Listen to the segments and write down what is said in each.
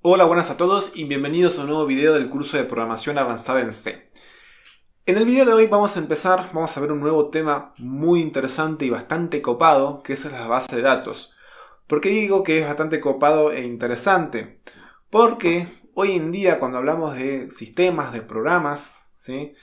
Hola, buenas a todos y bienvenidos a un nuevo video del curso de programación avanzada en C. En el video de hoy vamos a ver un nuevo tema muy interesante y bastante copado, que es la base de datos. ¿Por qué digo que es bastante copado e interesante? Porque hoy en día cuando hablamos de sistemas, de programas, ¿sí?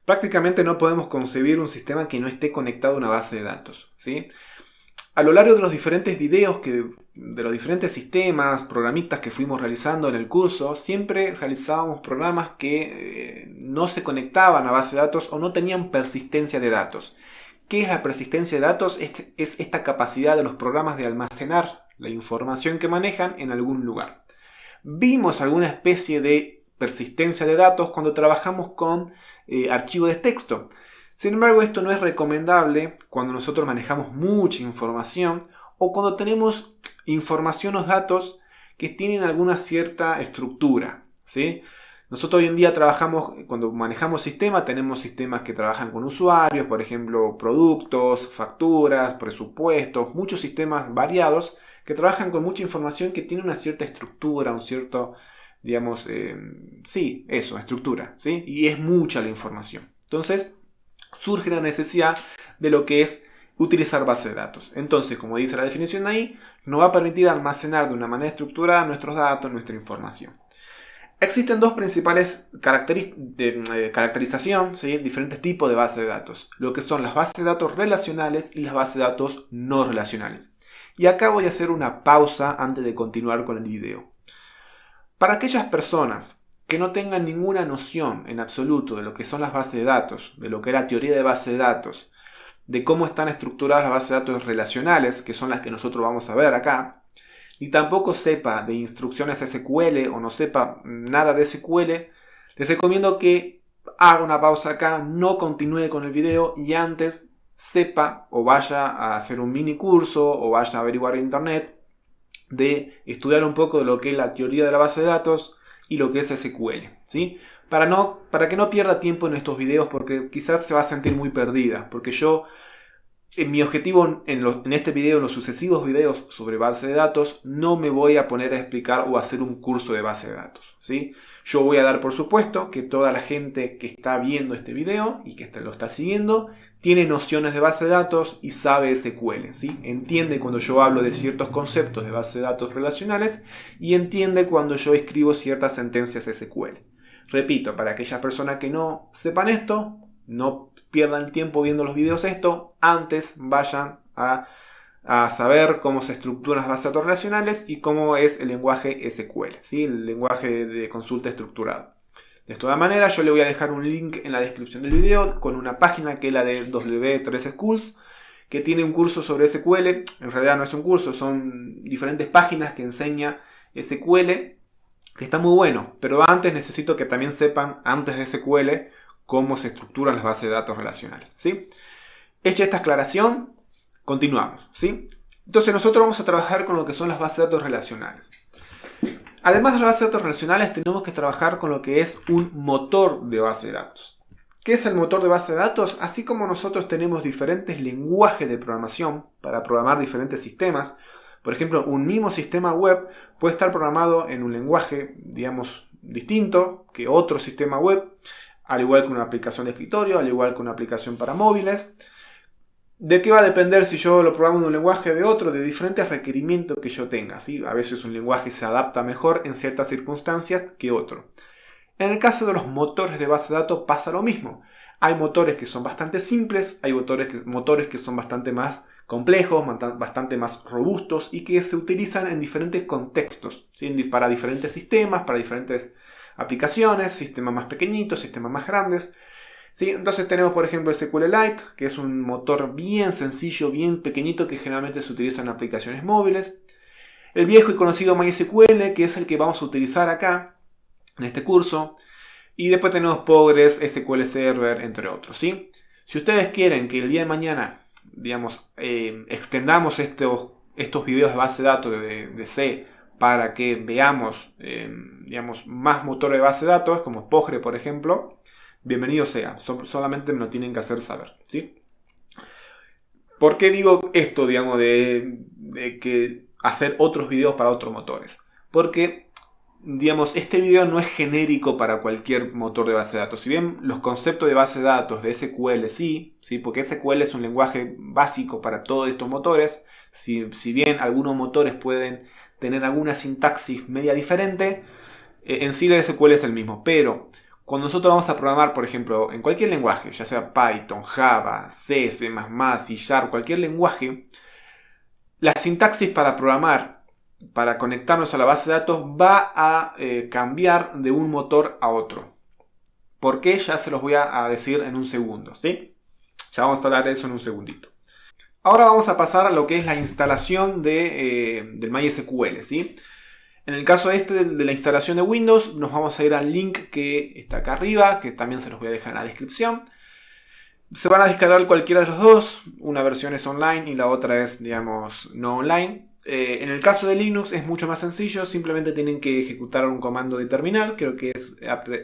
Prácticamente no podemos concebir un sistema que no esté conectado a una base de datos, ¿sí? A lo largo de los diferentes videos, de los diferentes sistemas, programitas que fuimos realizando en el curso, siempre realizábamos programas que no se conectaban a base de datos o no tenían persistencia de datos. ¿Qué es la persistencia de datos? Es esta capacidad de los programas de almacenar la información que manejan en algún lugar. Vimos alguna especie de persistencia de datos cuando trabajamos con archivos de texto. Sin embargo, esto no es recomendable cuando nosotros manejamos mucha información o cuando tenemos información o datos que tienen alguna cierta estructura, ¿sí? Nosotros hoy en día cuando manejamos sistemas, tenemos sistemas que trabajan con usuarios, por ejemplo, productos, facturas, presupuestos, muchos sistemas variados que trabajan con mucha información que tiene una cierta estructura, un cierto, digamos, estructura, ¿sí? Y es mucha la información. Entonces, surge la necesidad de lo que es utilizar base de datos. Entonces, como dice la definición ahí, nos va a permitir almacenar de una manera estructurada nuestros datos, nuestra información. Existen dos principales caracterización, ¿sí? Diferentes tipos de bases de datos. Lo que son las bases de datos relacionales y las bases de datos no relacionales. Y acá voy a hacer una pausa antes de continuar con el video. Para aquellas personas que no tengan ninguna noción en absoluto de lo que son las bases de datos, de lo que es la teoría de base de datos, de cómo están estructuradas las bases de datos relacionales, que son las que nosotros vamos a ver acá, ni tampoco sepa de instrucciones SQL o no sepa nada de SQL, les recomiendo que haga una pausa acá, no continúe con el video y antes sepa o vaya a hacer un mini curso o vaya a averiguar en internet de estudiar un poco de lo que es la teoría de la base de datos y lo que es SQL, ¿sí? Para que no pierda tiempo en estos videos porque quizás se va a sentir muy perdida, porque mi objetivo en este video, en los sucesivos videos sobre base de datos, no me voy a poner a explicar o a hacer un curso de base de datos, ¿sí? Yo voy a dar por supuesto que toda la gente que está viendo este video y que lo está siguiendo tiene nociones de base de datos y sabe SQL, ¿sí? Entiende cuando yo hablo de ciertos conceptos de base de datos relacionales y entiende cuando yo escribo ciertas sentencias SQL. Repito, para aquellas personas que no sepan esto, no pierdan tiempo viendo los videos antes vayan a saber cómo se estructuran las bases de datos relacionales y cómo es el lenguaje SQL, ¿sí? El lenguaje de consulta estructurado. De todas maneras, yo le voy a dejar un link en la descripción del video con una página que es la de W3 Schools, que tiene un curso sobre SQL. En realidad no es un curso, son diferentes páginas que enseña SQL, que está muy bueno. Pero antes necesito que también sepan, antes de SQL, cómo se estructuran las bases de datos relacionales, ¿sí? Hecha esta aclaración, continuamos, ¿sí? Entonces nosotros vamos a trabajar con lo que son las bases de datos relacionales. Además de las bases de datos relacionales, tenemos que trabajar con lo que es un motor de base de datos. ¿Qué es el motor de base de datos? Así como nosotros tenemos diferentes lenguajes de programación para programar diferentes sistemas, por ejemplo, un mismo sistema web puede estar programado en un lenguaje, digamos, distinto que otro sistema web, al igual que una aplicación de escritorio, al igual que una aplicación para móviles. ¿De qué va a depender si yo lo programo en un lenguaje o de otro? De diferentes requerimientos que yo tenga, ¿sí? A veces un lenguaje se adapta mejor en ciertas circunstancias que otro. En el caso de los motores de base de datos pasa lo mismo. Hay motores que son bastante simples, hay motores que son bastante más complejos, bastante más robustos y que se utilizan en diferentes contextos, ¿sí? Para diferentes sistemas, para diferentes aplicaciones, sistemas más pequeñitos, sistemas más grandes. ¿Sí? Entonces tenemos por ejemplo el SQLite, que es un motor bien sencillo, bien pequeñito que generalmente se utiliza en aplicaciones móviles. El viejo y conocido MySQL, que es el que vamos a utilizar acá en este curso. Y después tenemos Postgres, SQL Server, entre otros, ¿sí? Si ustedes quieren que el día de mañana, digamos, extendamos estos videos de base de datos de C para que veamos, digamos, más motores de base de datos, como Postgres, por ejemplo, bienvenido sea. Solamente me lo tienen que hacer saber, ¿sí? ¿Por qué digo esto, digamos, de que hacer otros videos para otros motores? Porque digamos, este video no es genérico para cualquier motor de base de datos. Si bien los conceptos de base de datos de SQL sí, porque SQL es un lenguaje básico para todos estos motores, si bien algunos motores pueden tener alguna sintaxis media diferente, en sí el SQL es el mismo. Pero cuando nosotros vamos a programar, por ejemplo, en cualquier lenguaje, ya sea Python, Java, C, C++, C Sharp, cualquier lenguaje, la sintaxis para programar, para conectarnos a la base de datos, va a cambiar de un motor a otro. ¿Por qué? Ya se los voy a decir en un segundo, ¿sí? Ya vamos a hablar de eso en un segundito. Ahora vamos a pasar a lo que es la instalación del MySQL, ¿sí? En el caso de la instalación de Windows, nos vamos a ir al link que está acá arriba, que también se los voy a dejar en la descripción. Se van a descargar cualquiera de los dos. Una versión es online y la otra es, digamos, no online. En el caso de Linux es mucho más sencillo. Simplemente tienen que ejecutar un comando de terminal. Creo que es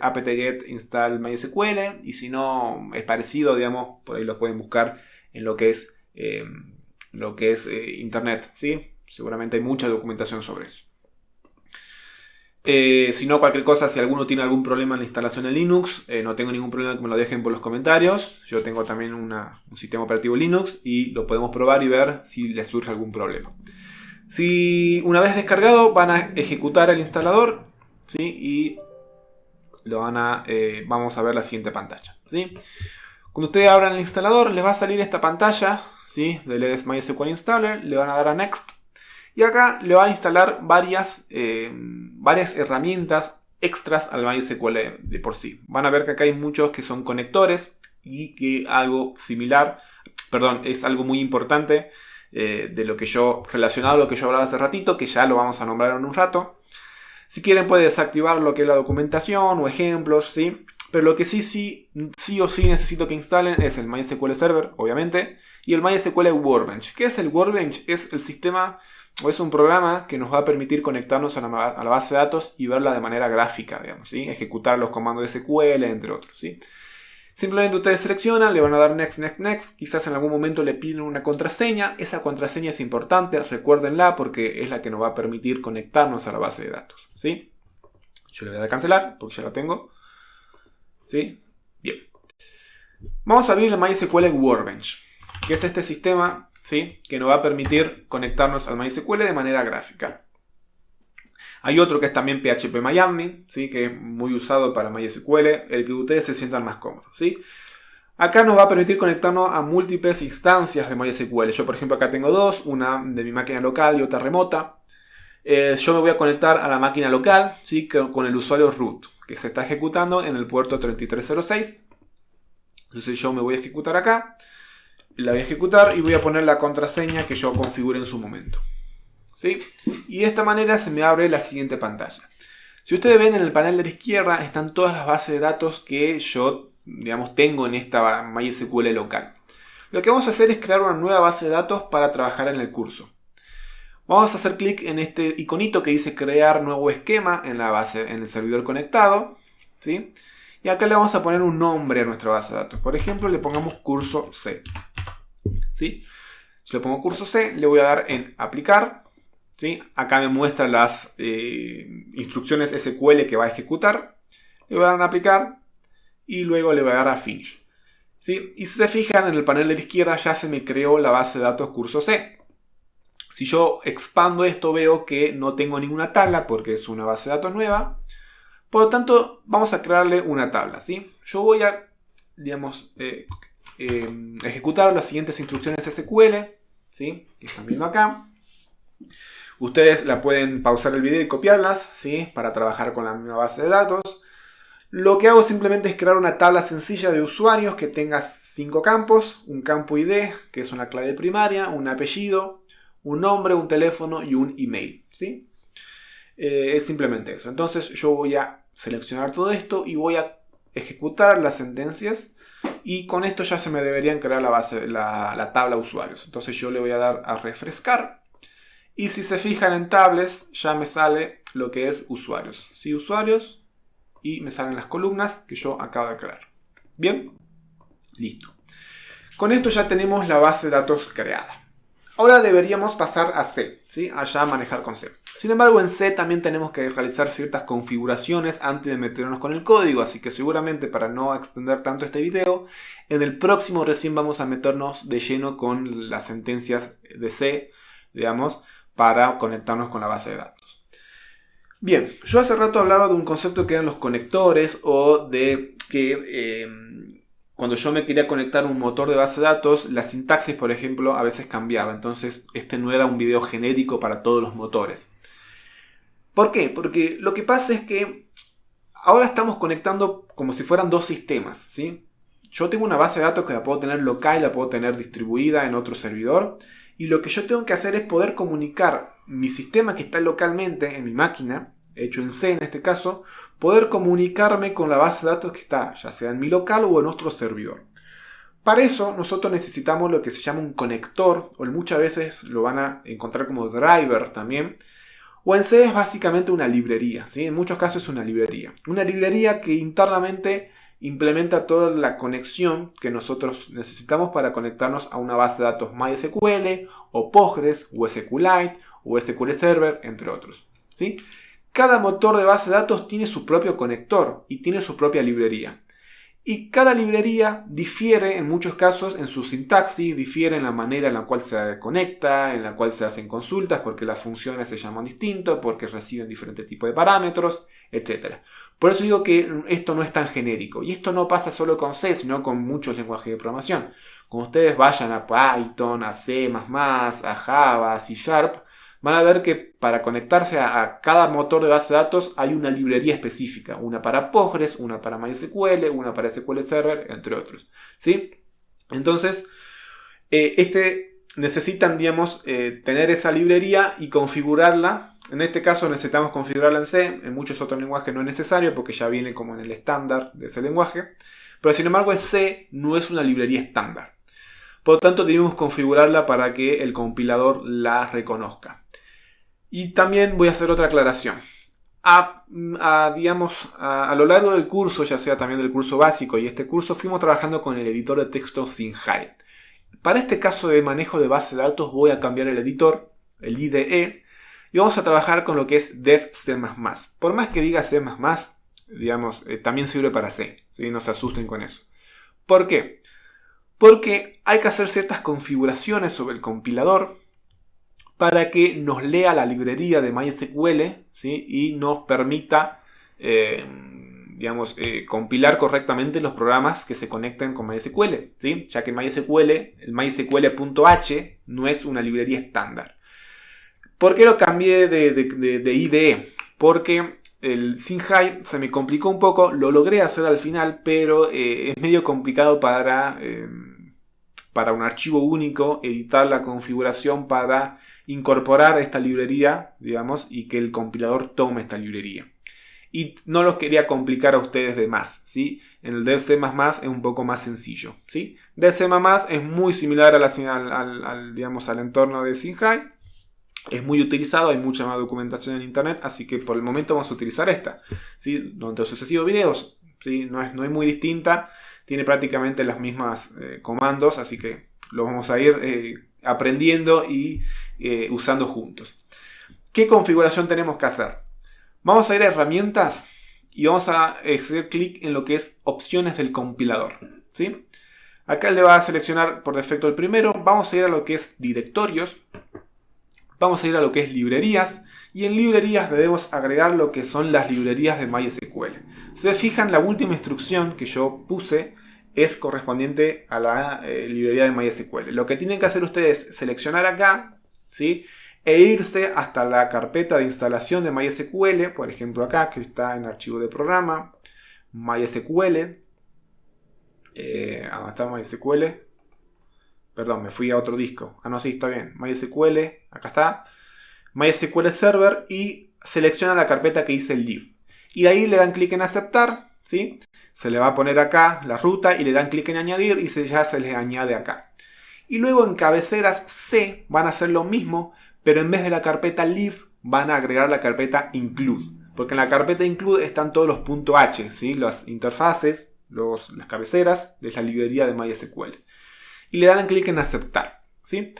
apt-get install MySQL. Y si no es parecido, digamos, por ahí lo pueden buscar en lo que es, internet, ¿sí? Seguramente hay mucha documentación sobre eso. Si no, cualquier cosa, si alguno tiene algún problema en la instalación de Linux, no tengo ningún problema que me lo dejen por los comentarios. Yo tengo también un sistema operativo Linux y lo podemos probar y ver si les surge algún problema. Si una vez descargado van a ejecutar el instalador, ¿sí? Y vamos a ver la siguiente pantalla, ¿sí? Cuando ustedes abran el instalador les va a salir esta pantalla, ¿sí? Del MySQL Installer, le van a dar a Next. Y acá le van a instalar varias herramientas extras al MySQL de por sí. Van a ver que acá hay muchos que son conectores y que algo similar, es algo muy importante relacionado a lo que yo hablaba hace ratito, que ya lo vamos a nombrar en un rato. Si quieren pueden desactivar lo que es la documentación o ejemplos, ¿sí? Pero lo que sí o sí necesito que instalen es el MySQL Server, obviamente, y el MySQL Workbench. ¿Qué es el Workbench? Es el sistema o es un programa que nos va a permitir conectarnos a la base de datos y verla de manera gráfica, digamos, ¿sí? Ejecutar los comandos de SQL, entre otros, ¿sí? Simplemente ustedes seleccionan, le van a dar Next, Next, Next. Quizás en algún momento le piden una contraseña. Esa contraseña es importante, recuérdenla porque es la que nos va a permitir conectarnos a la base de datos, ¿sí? Yo le voy a dar a cancelar porque ya lo tengo, ¿sí? Bien. Vamos a abrir el MySQL Workbench, que es este sistema, ¿sí? Que nos va a permitir conectarnos al MySQL de manera gráfica. Hay otro que es también PHPMyAdmin, ¿sí? Que es muy usado para MySQL, el que ustedes se sientan más cómodos, ¿sí? Acá nos va a permitir conectarnos a múltiples instancias de MySQL. Yo, por ejemplo, acá tengo dos, una de mi máquina local y otra remota. Yo me voy a conectar a la máquina local, ¿sí? Con el usuario root, que se está ejecutando en el puerto 3306. Entonces yo me voy a ejecutar acá, la voy a ejecutar y voy a poner la contraseña que yo configure en su momento, ¿sí? Y de esta manera se me abre la siguiente pantalla. Si ustedes ven en el panel de la izquierda están todas las bases de datos que yo, digamos, tengo en esta MySQL local. Lo que vamos a hacer es crear una nueva base de datos para trabajar en el curso. Vamos a hacer clic en este iconito que dice crear nuevo esquema en la base, en el servidor conectado, ¿sí? Y acá le vamos a poner un nombre a nuestra base de datos. Por ejemplo, le pongamos curso C, ¿sí? Si le pongo curso C, le voy a dar en aplicar, ¿sí? Acá me muestra las instrucciones SQL que va a ejecutar. Le voy a dar en aplicar y luego le voy a dar a finish, ¿sí? Y si se fijan en el panel de la izquierda ya se me creó la base de datos curso C. Si yo expando esto veo que no tengo ninguna tabla porque es una base de datos nueva. Por lo tanto, vamos a crearle una tabla, ¿sí? Yo voy a, digamos, ejecutar las siguientes instrucciones SQL, ¿sí? Que están viendo acá. Ustedes la pueden pausar el video y copiarlas, ¿sí? Para trabajar con la misma base de datos. Lo que hago simplemente es crear una tabla sencilla de usuarios que tenga 5 campos. Un campo ID, que es una clave primaria, un apellido, un nombre, un teléfono y un email, ¿sí? Es simplemente eso. Entonces yo voy a seleccionar todo esto y voy a ejecutar las sentencias y con esto ya se me deberían crear la tabla usuarios. Entonces yo le voy a dar a refrescar y si se fijan en tables ya me sale lo que es usuarios, ¿sí? Usuarios, y me salen las columnas que yo acabo de crear. Bien, listo. Con esto ya tenemos la base de datos creada. Ahora deberíamos pasar a C, ¿sí? Allá a manejar con C. Sin embargo, en C también tenemos que realizar ciertas configuraciones antes de meternos con el código, así que seguramente, para no extender tanto este video, en el próximo recién vamos a meternos de lleno con las sentencias de C, digamos, para conectarnos con la base de datos. Bien, yo hace rato hablaba de un concepto que eran los conectores, o de que cuando yo me quería conectar a un motor de base de datos, la sintaxis, por ejemplo, a veces cambiaba. Entonces, este no era un video genérico para todos los motores. ¿Por qué? Porque lo que pasa es que ahora estamos conectando como si fueran dos sistemas, ¿sí? Yo tengo una base de datos que la puedo tener local y la puedo tener distribuida en otro servidor. Y lo que yo tengo que hacer es poder comunicar mi sistema que está localmente en mi máquina, hecho en C en este caso, poder comunicarme con la base de datos que está, ya sea en mi local o en otro servidor. Para eso nosotros necesitamos lo que se llama un conector, o muchas veces lo van a encontrar como driver también, o en C es básicamente una librería, ¿sí? En muchos casos es una librería. Una librería que internamente implementa toda la conexión que nosotros necesitamos para conectarnos a una base de datos MySQL, o Postgres, o SQLite, o SQL Server, entre otros, ¿sí? Cada motor de base de datos tiene su propio conector y tiene su propia librería. Y cada librería difiere en muchos casos en su sintaxis, difiere en la manera en la cual se conecta, en la cual se hacen consultas, porque las funciones se llaman distinto, porque reciben diferentes tipos de parámetros, etc. Por eso digo que esto no es tan genérico. Y esto no pasa solo con C, sino con muchos lenguajes de programación. Cuando ustedes vayan a Python, a C++, a Java, a C#, van a ver que para conectarse a cada motor de base de datos hay una librería específica. Una para Postgres, una para MySQL, una para SQL Server, entre otros, ¿sí? Entonces, necesitan, digamos, tener esa librería y configurarla. En este caso necesitamos configurarla en C. En muchos otros lenguajes no es necesario porque ya viene como en el estándar de ese lenguaje. Pero sin embargo, C no es una librería estándar. Por lo tanto, debemos configurarla para que el compilador la reconozca. Y también voy a hacer otra aclaración. A lo largo del curso, ya sea también del curso básico y este curso, fuimos trabajando con el editor de texto Singhai. Para este caso de manejo de base de datos voy a cambiar el editor, el IDE, y vamos a trabajar con lo que es Dev C++. Por más que diga C++, digamos, también sirve para C, ¿sí? No se asusten con eso. ¿Por qué? Porque hay que hacer ciertas configuraciones sobre el compilador para que nos lea la librería de MySQL, ¿sí? Y nos permita compilar correctamente los programas que se conecten con MySQL, ¿sí? Ya que MySQL, el MySQL.h no es una librería estándar. ¿Por qué lo cambié de IDE? Porque el Singhai se me complicó un poco, lo logré hacer al final, pero es medio complicado para un archivo único editar la configuración para incorporar esta librería, digamos, y que el compilador tome esta librería. Y no los quería complicar a ustedes de más, ¿sí? En el Dev C++ es un poco más sencillo, ¿sí? Dev C++ es muy similar al entorno de Singhai. Es muy utilizado, hay mucha más documentación en internet, así que por el momento vamos a utilizar esta, ¿sí? Durante los sucesivos videos, ¿sí? No es muy distinta, tiene prácticamente las mismas comandos, así que lo vamos a ir aprendiendo y usando juntos. ¿Qué configuración tenemos que hacer? Vamos a ir a herramientas y vamos a hacer clic en lo que es opciones del compilador, ¿sí? Acá le va a seleccionar por defecto el primero. Vamos a ir a lo que es directorios. Vamos a ir a lo que es librerías. Y en librerías debemos agregar lo que son las librerías de MySQL. Se fijan, la última instrucción que yo puse es correspondiente a la librería de MySQL. Lo que tienen que hacer ustedes es seleccionar acá, ¿sí? E irse hasta la carpeta de instalación de MySQL, por ejemplo acá, que está en archivo de programa, MySQL. Está MySQL. Perdón, me fui a otro disco. No, sí, está bien. MySQL, acá está. MySQL Server y selecciona la carpeta que dice lib. Y de ahí le dan clic en aceptar, ¿sí? Se le va a poner acá la ruta y le dan clic en añadir y ya se les añade acá. Y luego en cabeceras C van a hacer lo mismo, pero en vez de la carpeta lib van a agregar la carpeta include. Porque en la carpeta include están todos los .h, ¿sí? Las interfaces, las cabeceras de la librería de MySQL. Y le dan clic en aceptar, ¿sí?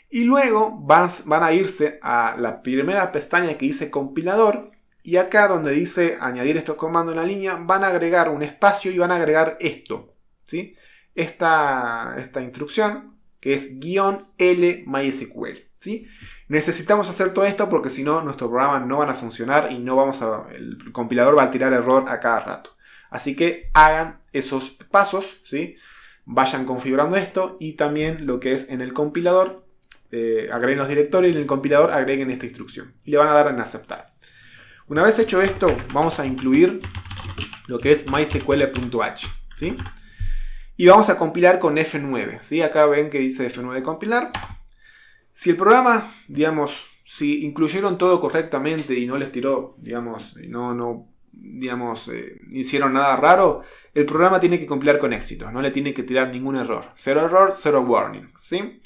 Y luego van a irse a la primera pestaña que dice compilador. Y acá donde dice añadir estos comandos en la línea, van a agregar un espacio y van a agregar esto, ¿sí? Esta instrucción que es -L MySQL, ¿sí? Necesitamos hacer todo esto porque si no, nuestro programa no van a funcionar y el compilador va a tirar error a cada rato. Así que hagan esos pasos, ¿sí? Vayan configurando esto y también lo que es en el compilador, agreguen los directorios y en el compilador agreguen esta instrucción. Y le van a dar en aceptar. Una vez hecho esto, vamos a incluir lo que es mysql.h, ¿sí? Y vamos a compilar con F9, ¿sí? Acá ven que dice F9 compilar. Si el programa, digamos, si incluyeron todo correctamente y no les tiró, digamos, no hicieron nada raro, el programa tiene que compilar con éxito, no le tiene que tirar ningún error. Cero warning, ¿sí?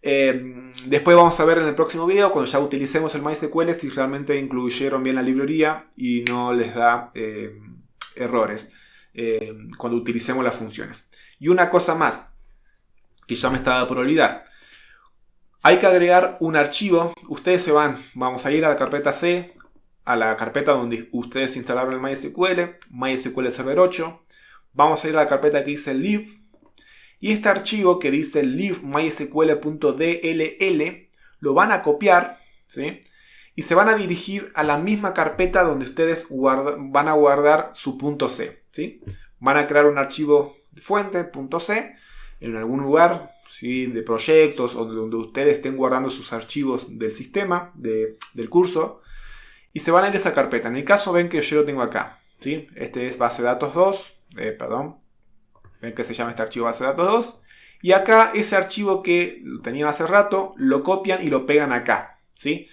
Después vamos a ver en el próximo video, cuando ya utilicemos el MySQL, si realmente incluyeron bien la librería y no les da errores cuando utilicemos las funciones. Y una cosa más, que ya me estaba por olvidar. Hay que agregar un archivo. Ustedes vamos a ir a la carpeta C, a la carpeta donde ustedes instalaron el MySQL Server 8. Vamos a ir a la carpeta que dice lib. Y este archivo que dice libmysql.dll lo van a copiar, ¿sí? Y se van a dirigir a la misma carpeta donde ustedes van a guardar su .c, ¿sí? Van a crear un archivo de fuente, .c, en algún lugar, ¿sí? De proyectos o donde ustedes estén guardando sus archivos del sistema, del curso. Y se van a ir a esa carpeta. En mi caso ven que yo lo tengo acá, ¿sí? Este es base de datos 2, ven que se llama este archivo base de datos 2. Y acá ese archivo que lo tenían hace rato, lo copian y lo pegan acá, ¿sí?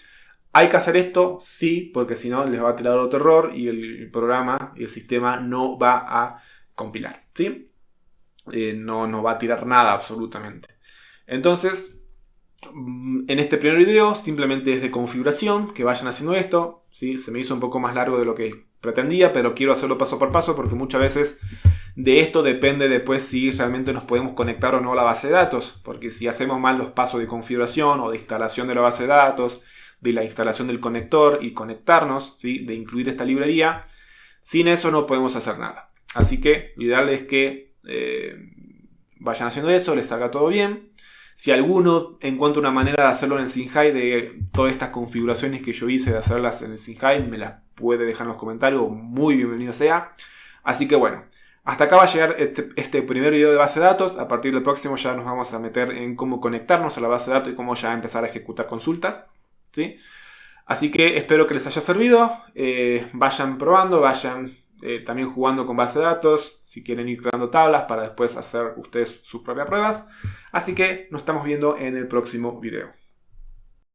¿Hay que hacer esto? Sí, porque si no les va a tirar otro error y el programa y el sistema no va a compilar, ¿sí? No va a tirar nada absolutamente. Entonces, en este primer video simplemente es de configuración, que vayan haciendo esto, ¿sí? Se me hizo un poco más largo de lo que pretendía, pero quiero hacerlo paso por paso porque muchas veces de esto depende después si realmente nos podemos conectar o no a la base de datos, porque si hacemos mal los pasos de configuración o de instalación de la base de datos, de la instalación del conector y conectarnos, ¿sí? De incluir esta librería, sin eso no podemos hacer nada. Así que lo ideal es que vayan haciendo eso, les salga todo bien. Si alguno encuentra una manera de hacerlo en el Sinhai, de todas estas configuraciones que yo hice de hacerlas en el Sinhai, me las puede dejar en los comentarios, muy bienvenido sea. Así que bueno, hasta acá va a llegar este primer video de base de datos. A partir del próximo ya nos vamos a meter en cómo conectarnos a la base de datos y cómo ya empezar a ejecutar consultas, ¿sí? Así que espero que les haya servido. Vayan probando, vayan también jugando con base de datos, si quieren ir creando tablas para después hacer ustedes sus propias pruebas. Así que nos estamos viendo en el próximo video.